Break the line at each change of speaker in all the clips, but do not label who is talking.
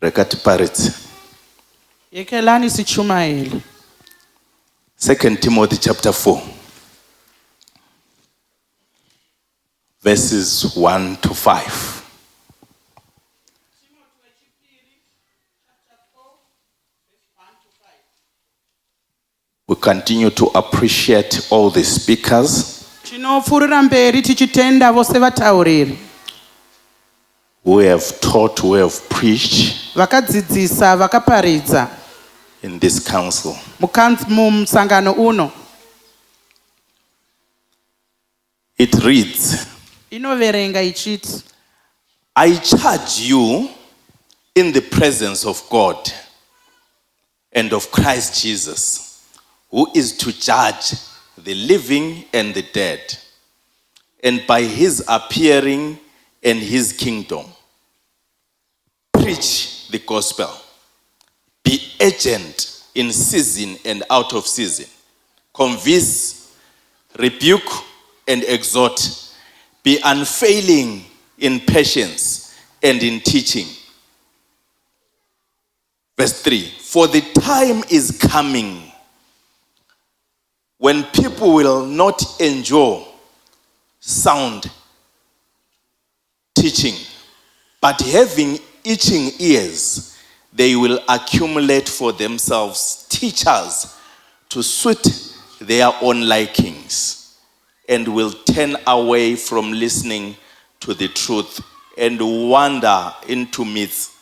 Rekati Paritsi.
Yekelani sichumaeli.
2 Timothy chapter 4. Verses 1 to 5. We continue to appreciate all the speakers
Tinopfurira mberi tichitenda vose vatauriri
who have taught, who have preached
vakadzidzisa vakaparidza
in this council.
mumusangano uno.
It reads,
Inoverenga ichiti,
I charge you in the presence of God and of Christ Jesus, who is to judge the living and the dead, and by his appearing and his kingdom. Preach the gospel. Be urgent in season and out of season. Convince, rebuke, and exhort. Be unfailing in patience and in teaching. Verse 3, for the time is coming when people will not endure sound teaching, but having itching ears, they will accumulate for themselves teachers to suit their own likings, and will turn away from listening to the truth and wander into myths.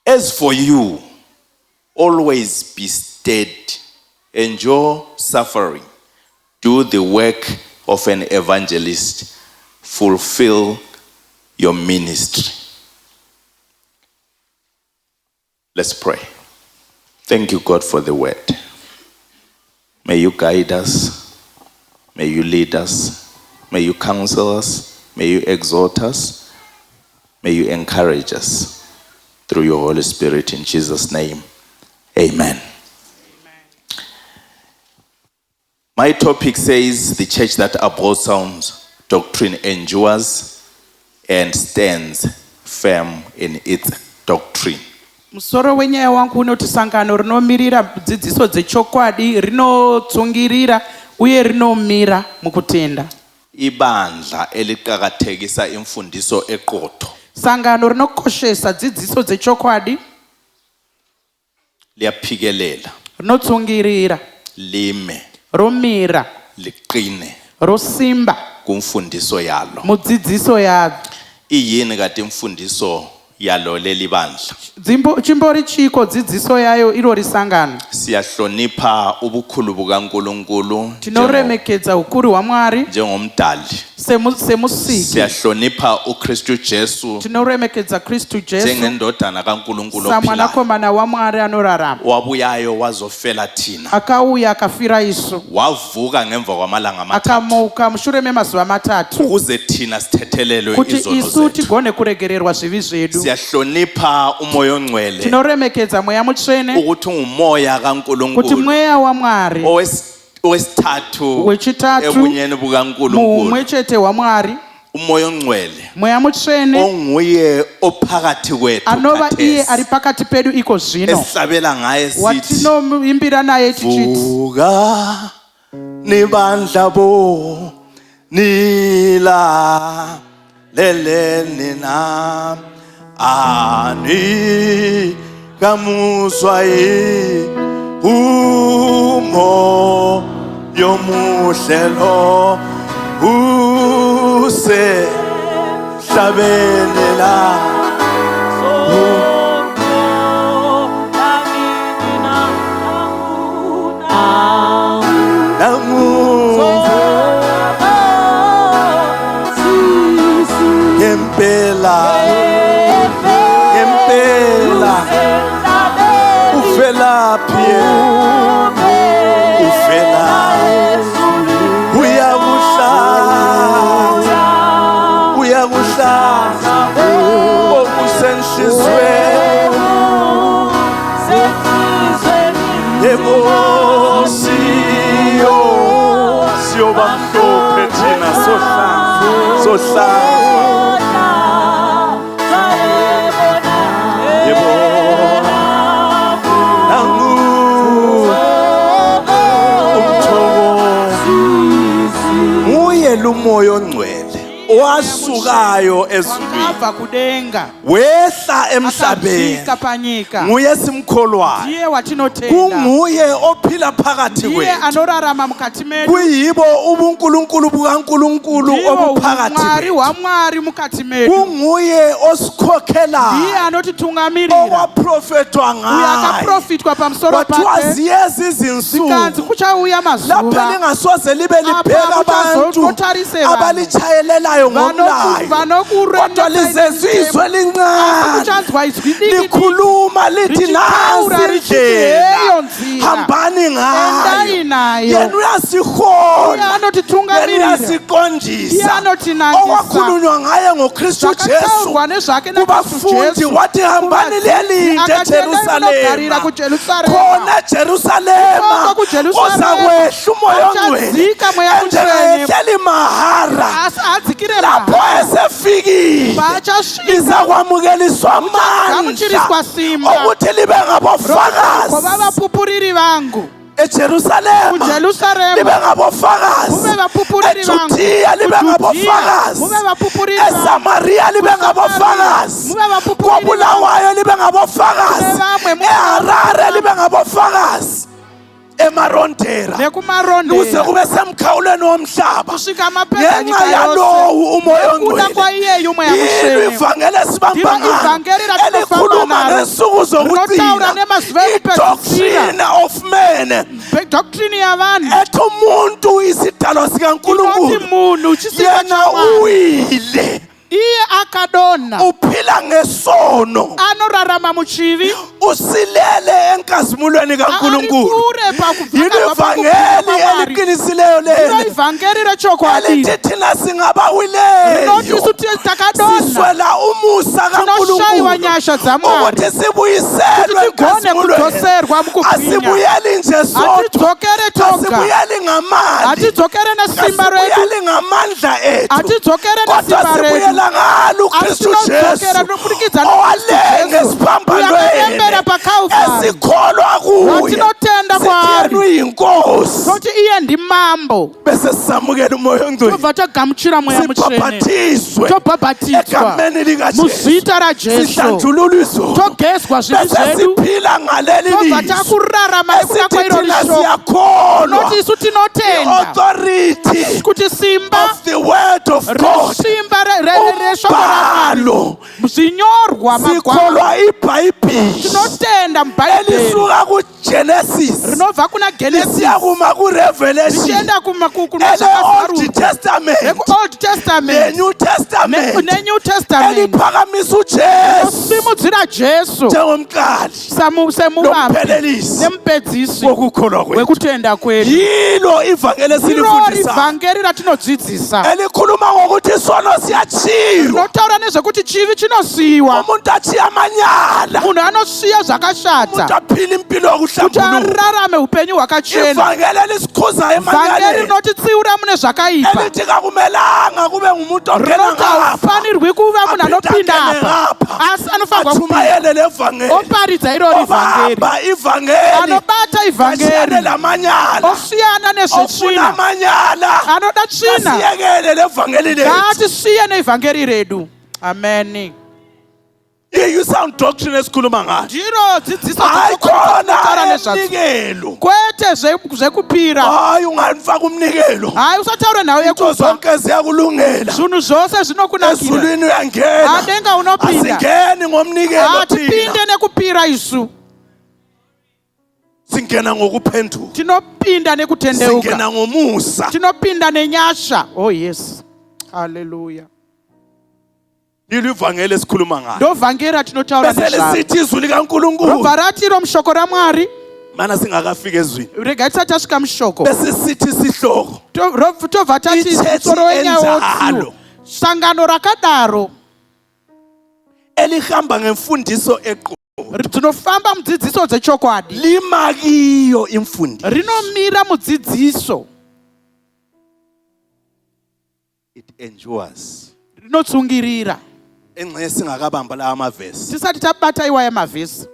As for you, always be steady, endure suffering, do the work of an evangelist, fulfill your ministry. Let's pray. Thank you, God, for the word. May you guide us. May you lead us. May you counsel us. May you exhort us. May you encourage us through your Holy Spirit in Jesus' name. Amen. My topic says the church that upholds sound doctrine endures and stands firm in its doctrine.
musoro wenyaya wangu unoti sangano rinomirira dzidziso dzechokwadi rinotsungirira uye rinomira mukutenda.
Ibandla eliqhakathekisa imfundiso eqotho.
Sangano rinokoshesa dzidziso dzechokwadi
liyaphikelela,
rinotsungirira,
lime,
romira,
liqine
rosimba
kumfundiso yalo.
mudzidziso yalo.
Iyini kati imfundiso yalo leli bandla?
Chimbori chiko dzidziso yayo iro risangano.
Siyahlonipha ubukhulu bukaNkulunkulu
Tinoremekedza ukuru wa Mwari
njengomdali.
semusiki.
Siyahlonipha uKristu Jesu
Tinoremekedza Kristu Jesu
njengendodana kaNkulunkulu
samwanakomana wa Mwari anorarama.
Wabuyayo wazofela thina.
Akauya akafira isu.
Wavuka ngemva kwamalanga amathathu.
Akamuka mushure memazuva matatu.
Ukuze thina sithethelelwe
kuti
izono
isu
zethu.
tigone kuregererwa zvivi zvedu.
Siyahlonipha umoya ongcwele.
Tinoremekedza mweya mutsvene
ukuthi ungumoya
kuti
kaNkulunkulu
mweya wa Mwari
owesithathu
wechitatu
ebunyeni bukaNkulunkulu.
mumwe chete wa Mwari
Umoya ongcwele
mweya mutsvene
onguye ophakathi kwethu
anova iye ari pakati pedu iko zvino
esihlabela ngaye sithi
watinoimbira naye tichiti
vuka nibandla bo nila leleni nam ani kamuswa umo yomuhlelo use hlabelela Empela ufela pie ufela uyakuhlanza okusenhlizwe yebo siyoba mhlophe thina sohlanzwa umoya ongcwele owasukayo ezulwini
wakava kudenga
wehla emhlabeni
akajika panyika
nguye simkholwayo
ndiye watinotenda
kunguye ophila phakathi
ndiye
kwethu
anorarama mukati medu
kuyibo ubunkulunkulu bukaNkulunkulu obuphakathi
mwari
kwethu
wamwari mukati medu
kunguye osikhokhela
ndiye anotitungamirira
owaprofetwa ngaye
uyakaprofitwa pamusoro
wathiwa
pake
ziyeza izinsuku
sikanzi kuchauya
lapho
mazuva
lingasoze libe libheka
Apha
abantu
kuzotarise abantu.
abalitshayelelayo ngomlayo kodwa lizezizwe lincane
kuchanzwa izwi
likhuluma lithi
Lichitaura,
nasi
lichitheyo
indlela
nzira.
hambani
Endani
ngayo
nayo.
yena
Iye
uyasihola
anotitungamirira.
yena
Iye
uyasiqondisa
anotinangisa.
okwakhulunywa ngaye ngokristu jesu
Zvakataurwa nezvake naKristu
kubafundi
Jesu.
wathi hambani lelinde
Akatenda munogarira
jerusalema
kuJerusalema.
khona jerusalema
Khona kuJerusalema.
uzakwehla umoya ongcwele
Uchadzika moya ongcwele.
enjengehleli mahara
Adzikire
lapho esefikile
Bachashinga.
izakwamukeliswa
Gamuchiriswa
amandla
simba.
okuthi libe
Ngoba
ngabofakazi
vapupuriri vangu
ejerusalema libe
kuJerusalema
ngabofakazi
Kube bapupuriri vangu.
ejudiya libe
Kujudiya,
ngabofakazi
kube bapupuriri vangu.
esamariya libe ngabofakazi
Kube bapupuriri
kobulawayo libe ngabofakazi
Kube bamwe,
eharare libe ngabofakazi emarondera kuze
nekumarondera
kube semkhawulweni womhlaba
kusvika amapedza
ngenxa
nyika
yalowu umoya
yekuda
ongcwele
kwaiyeyu moya
yilo
mutsvene
ivangeli esibamba
Ndilo ivangeli
ngalo
ratinofamba
elikhuluma
nalo.
ngesuku
Rinotaura
zokucina
nemazuva ekupedzisira.
idoctrine of men
doctrine yavanhu
ethi umuntu isidalwa
inoti
sikaNkulunkulu
munhu chisikwa
yena
chaMwari
uwile
iye akadonha
uphila ngesono
anorarama muchivi
usilele enkazimulweni
ari
kaNkulunkulu
kure
yilo ivangeli
pakuvhangeri
eliqinisileyo
iro
leli
ivhangeri rechokwadi
elithi thina
rinoti
singabawileyo
isu takadonha
siswela umusa
tinoshayiwa
kaNkulunkulu
nyasha dzamwari
ukuthi sibuyiselwe
kuti tigone
enkazimulweni
kudzoserwa mukubwinya
asibuyeli nje sodwa
hatidzokere toga
asibuyeli ngamali
hatidzokere nesimba redu
asibuyeli ngamandla ethu
hatidzokere
kodwa
nesimba redu
sibuyela ngalo uKristu
asinozokera
Jesu
nobudikidza
owalenge
Uyakatembera
esiphambanweni
paKalvari.
esikholwa kuye
Watinotenda
sitheni
kwaari.
uyinkosi
Kuti iye ndimambo
bese sisamukela umoya ongcwele
tobva tagamuchira mweya mutsvene
sibhabhatizwe
tobhabhatidzwa
egameni likaJesu
muzita rajesu
sihlanjululiswe
togezwa zvivi
bese
zvedu
siphila ngaleli
tobva
lizwi
takurarama nekuda
esithi
kwairo
thina
rishoko
siyakholwa
noti isu tinotenda
authority
kuti simba
of the word of God
resimba reshoko ramwari
umbhalo
zinyorwa magwaro
sikholwa ibhayibhili
tinotenda mubhaibheri
elisuka kuGenesis
rinobva kuna genesis
lisiya kuma kuRevelation
richienda
ele
kunoshakasarudzwa
Old Testament
neku-old
the
testament
New Testament
nenew testament
eliphakamisa uJesu
simudzira jesu
njengomqali
semuvambi
nomphelelisi
nemupedzisi
wokukholwa kwethu
wekutenda kwedu
yilo ivangeli
iro
esilifundisayo
rivhangeri ratinodzidzisa
elikhuluma ngokuthi isono siyachiywa
rinotaura nezvekuti chivi chinosiyiwa
umuntu achiya amanyala
munhu anosiya
umuntu
zvakashata
aphila impilo
kuti
yokuhlambuluka
ararame upenyu hwakachena
ivangeli elisikhuzayo
vhangeri
emanyaleni
rinotitsiura mune zvakaipa
elithi kakumelanga kube ngumuntu ongena
rinoti
ngapha
haufanirwi kuva munhu anopinda apa asi anofanirwa kupinda
athumayele levangeli
oparidza irori vhangeri
obamba ivangeli
anobata ivhangeri
ashiyane lamanyala
osiyana
ofuna
nezvetsvina
amanyala
anoda tsvina
asiyekele levangeli lethu
ngatisiye nevhangeri redu ameni
you sound doctrine esikhuluma ngayo
ndiro dzidziso
hayi khona
dzinotaura nezvadzo
umnikelo
kwete zvekupira
hayi ungandifaka umnikelo
hayi usataure nhau
into
yekupa
zonke ziyakulungela
zvinhu zvose zvinokunakira
ezulwini uyangena
adenga unopinda
asingeni ngomnikelo thina
hatipinde nekupira isu
singena ngokuphenduka
tinopinda nekutendeuka
singena ngomusa
tinopinda nenyasha oh yes haleluya
yilo ivangeli esikhuluma ngayo
ndovhangeri ratinotaura
bese
nezvaro
lisithi izwi likaNkulunkulu
robva ratiro mushoko ramwari
mana singakafika ezwini
regai tisati tasvika mushoko
bese sithi sihloko
tobva tati
Ichechi
musoro wenyawo
enzalo.
sangano rakadaro
elihamba ngemfundiso eqo
dzinofamba mudzidziso dzechokwadi
limakiyo imfundiso
rinomira mudzidziso
it endures
rinotsungirira
engxenye singakabamba la amavesi
tisati tabata iwaya mavhesi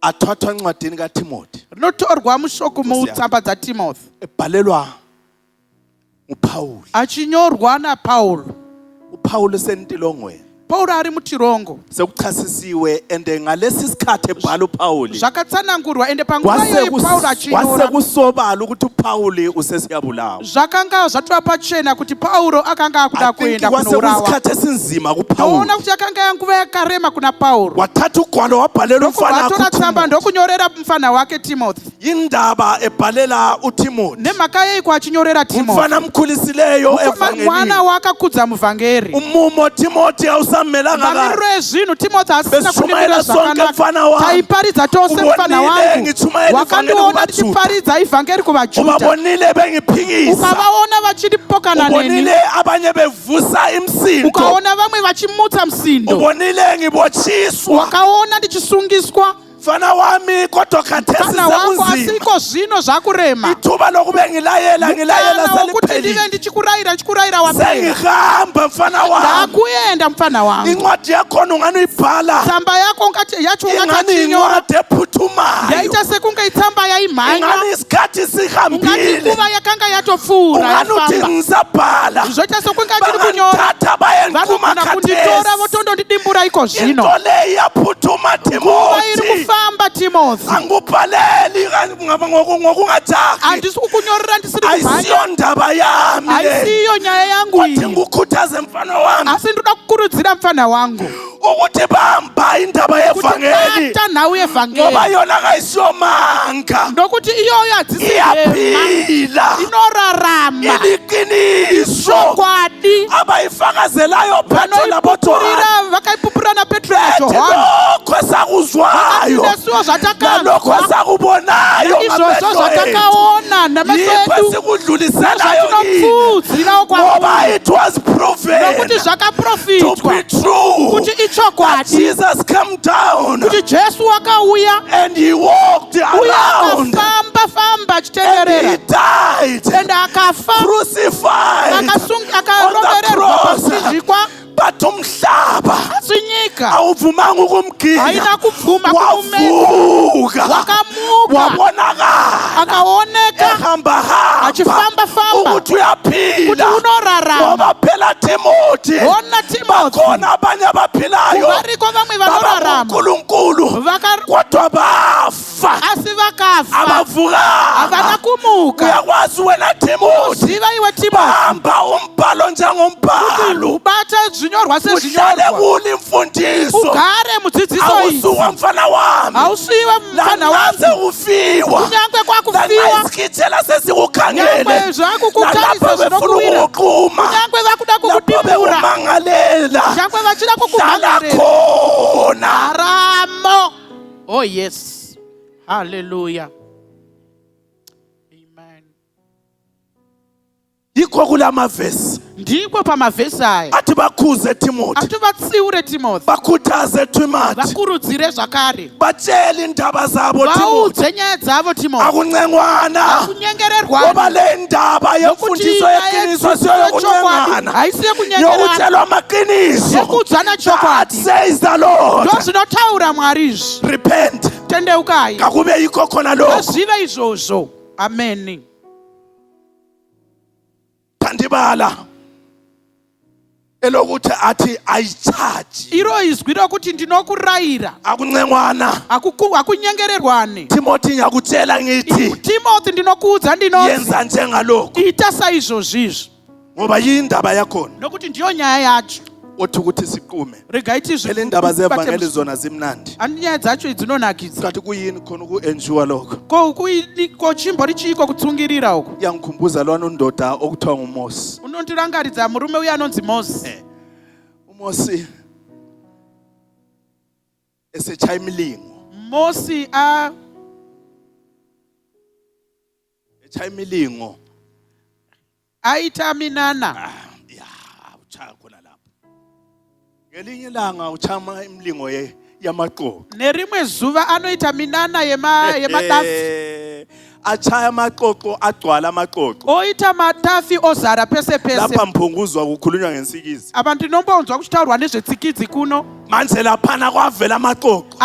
athathwa encwadini kaTimothy
rinotorwa mushoko mutsamba dzatimothy
ebhalelwa
uPaul.
achinyorwa naPaulo.
uPaul sentilongweni.
Paulo ari mutirongo.
Sekuchasisiwe ende ngalesi sikhathi ebhala uPaul.
Zvakatsanangurwa ende panguva iyoyi Paulo achinyora.
Kwasekusobala ukuthi uPaul usesiyabulawa.
Zvakanga zvatova pachena kuti Paulo akanga akuda kuenda kunourawa.
Kwasekwesikhathi esinzima kuPaul.
Taona kuti akanga yanguva yakarema kuna Paulo.
Wathatha ugwalo wabhalela umfana
Watora tsamba ndokunyorera mufana wake Timothy.
Indaba ebhalela uTimothy.
Nemhaka yeiko achinyorera Timothy.
Umfana mkhulisileyo evangelini.
Mwana wakakudza muvhangeri.
Umumo Timothy awusamelanga kahle.
Mamiriro ezvinhu Timothy asina
kuningira zvakanaka.
Taiparidza tose mufana wangu. Wakandiona ndichiparidza ivhangeri kuvaJudha.
Ubabonile bengiphikisa.
Ukavaona vachindipokana neni.
Ubonile abanye bevusa imsindo.
Ukaona vamwe vachimutsa msindo.
Ubonile ngibochiswa.
Wakaona ndichisungiswa.
Mfana wami kodwa khathesi sekunzima.
Asiko zvino zvakurema.
Ithuba lokube ngilayela seliphelile.
Ndichikurayira wapera.
Sengihamba mfana wami.
Ndakuenda mfana wangu.
Incwadi yakhona ungani uyibhala.
Tsamba yako yacho ungatachinyora. Yaita sekunge itsamba yaimhanya.
Ingani isikhathi sihambile.
Ungati kuva yakanga yatopfuura.
Ungani uthi ngisabhala.
Zvoita sekunge ndiri kunyora. Vanogona kunditora votondondidimbura iko zvino.
Into leyi yaphuthuma Timothy.
Famba Timothy.
Angubhaleli ngokungathaki.
Andisi kukunyorera ndisiri kumhanya.
Ayisiyo ndaba yami.
Ayisiyo nyaya yangu iyi.
Wathi ngukhuthaze mfana wami.
Asi ndinoda kukurudzira mfana wangu.
Ukuthi bamba indaba yevangeli.
Kuti nawu yevangeli.
Ngoba yona kayisomanga.
Ndokuti iyoyo adzisi
iyaphila.
Inorarama.
Iliqiniso.
Chokwadi.
Abayifakazelayo Petro laboJohane.
Vakaipupurira naPetro naJohane.
Lokho sakuzwayo. Nalokho sakubonayo.
Izvozvo zvatakaona nameso edu.
Sikudluliselayo ngoba it was proven.
Nokuti zvakaprofitwa.
To be true.
Kuti ichokwadi.
Jesus came down.
Kuti Jesu wakauya.
And he walked around.
Famba
And
chitenderera.
he died.
And akafa.
Crucified.
Akarovererwa pamuchinjikwa.
But umhlaba
Zinyika.
awuvumanga ukumgiya.
Haina kuvuma kumumela.
Wavuka.
Wakamuka.
Wabonakala.
Akaoneka.
Ehamba
achifamba famba.
ukuthi uyaphila.
Kuti unorarama.
Ngoba phela Timothy.
Ona Timothy.
Bakhona abanye abaphilayo.
Kubariko vamwe vanorarama.
uNkulunkulu. Kodwa bafa.
Asi vakafa.
Abavuka.
Avana kumuka.
Uyakwazi wena Timothy.
Ziva iwe Timothy.
Hamba umbhalo njengombhalo.
Ubata zvinyorwa
Uhlale
sezvinyorwa.
kule imfundiso.
Ugare mudzidziso iyi.
Awusuka mfana wami.
Awusiwe mfana
Langaze
wangu.
ufiwa.
Kunyangwe kwakufiwa.
Isikithela sesikukhangele.
Nyangwe zvakukutarisa zvinokuwira. Kunyangwe vakuda kukudimbura.
Mangalela.
Nyangwe vachida kukumangarira.
Khona.
Aramo. Oh yes. Hallelujah. Amen.
Yikho kulama verse.
Ndiko pamavhesi aya.
Athi bakhuze Timothy.
Ati vatsiure Timothy.
Bakhuthaze Timothy.
Vakurudzire zvakare.
Batshele indaba zabo Timothy.
Vaudze nyaya dzavo Timothy.
Akuncengwana.
Akunyengererwa.
Ngoba le ndaba yemfundiso yeqiniso siyokuncengwana.
Ayisiye kunyengerana.
Yokutshelwa amaqiniso.
Yekudzana
God
chokwadi.
says the Lord.
Ndozvinotaura Mwari izvi.
Repent.
Tendeukai.
Kakube yikho khona lokho.
Zive izvozvo. Amen.
Tandibala. Elokuthi athi ayicharge.
Iro izwi rokuti ndinokurayira.
Akuncengwana.
Akunyengererwane.
Timothy ngiyakutshela ngithi.
Timothy ndinokuudza ndinoti.
Yenza njengalokho.
Ita saizvozvizvi.
Ngoba yindaba yakhona.
Nokuti ndiyo nyaya yacho.
Othi ukuthi siqume.
Regaiti izvi.
Phela indaba zevangeli zona zimnandi.
Nyaya dzacho idzinonakidza.
Kanti kuyini khona uku-enjoy lokho?
Ko chimbori chiko kutsungirira uko.
Yangikhumbuza lwana undoda okuthiwa nguMosi.
Unondirangaridza murume uya anonzi Mose.
uMosi esechaya imilingo.
Mose
echaya imilingo.
Aita minana.
Ya, uchaya khona lapho. Ngelinye ilanga uchama imilingo yamaqoqo.
Nerimwe zuva anoita minana yemadafi.
Achaya amaqoqo agcwala amaqoqo.
Oita matafi ozara pese pese.
Lapha mphunguzwa kukhulunywa ngensikizi.
Abantu ndinombonzwa kuchitaurwa nezvetsikidzi kuno.
Manje laphana kwavela amaqoqo.